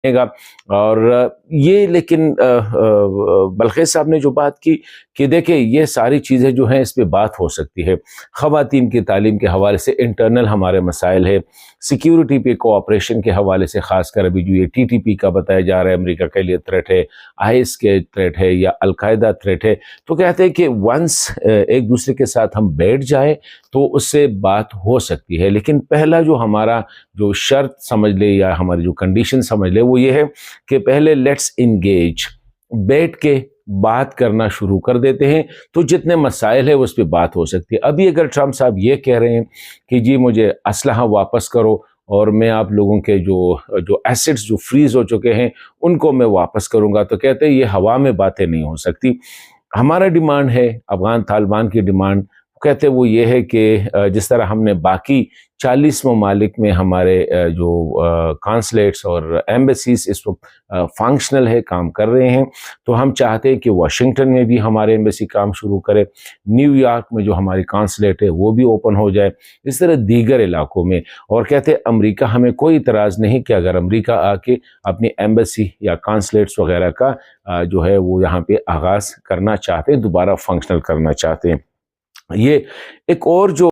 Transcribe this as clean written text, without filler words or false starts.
گا۔ اور یہ لیکن بلخیز صاحب نے جو بات کی کہ دیکھیں یہ ساری چیزیں جو ہیں اس پہ بات ہو سکتی ہے، خواتین کی تعلیم کے حوالے سے انٹرنل ہمارے مسائل ہے، سیکیورٹی پہ کوآپریشن کے حوالے سے خاص کر ابھی جو یہ ٹی ٹی پی کا بتایا جا رہا ہے امریکہ کے لیے تھریٹ ہے، آئیس کے تھریٹ ہے یا القاعدہ تھریٹ ہے، تو کہتے ہیں کہ ونس ایک دوسرے کے ساتھ ہم بیٹھ جائیں تو اس سے بات ہو سکتی ہے، لیکن پہلا جو ہمارا جو شرط سمجھ لے یا ہماری جو کنڈیشن سمجھ لے وہ یہ ہے کہ پہلے لیٹس انگیج، بیٹھ کے بات کرنا شروع کر دیتے ہیں تو جتنے مسائل ہیں اس پہ بات ہو سکتی ہے۔ ابھی اگر ٹرمپ صاحب یہ کہہ رہے ہیں کہ جی مجھے اسلحہ واپس کرو اور میں آپ لوگوں کے جو ایسٹس جو فریز ہو چکے ہیں ان کو میں واپس کروں گا، تو کہتے ہیں یہ ہوا میں باتیں نہیں ہو سکتی۔ ہمارا ڈیمانڈ ہے، افغان طالبان کی ڈیمانڈ کہتے وہ یہ ہے کہ جس طرح ہم نے باقی 40 ممالک میں ہمارے جو کانسلیٹس اور ایمبیسیز اس وقت فنکشنل ہے، کام کر رہے ہیں، تو ہم چاہتے ہیں کہ واشنگٹن میں بھی ہمارے ایمبیسی کام شروع کرے، نیو یارک میں جو ہماری کانسلیٹ ہے وہ بھی اوپن ہو جائے، اس طرح دیگر علاقوں میں۔ اور کہتے امریکہ ہمیں کوئی اعتراض نہیں کہ اگر امریکہ آ کے اپنی ایمبیسی یا کانسلیٹس وغیرہ کا جو ہے وہ یہاں پہ آغاز کرنا چاہتے ہیں، دوبارہ فنکشنل کرنا چاہتے ہیں۔ یہ ایک اور جو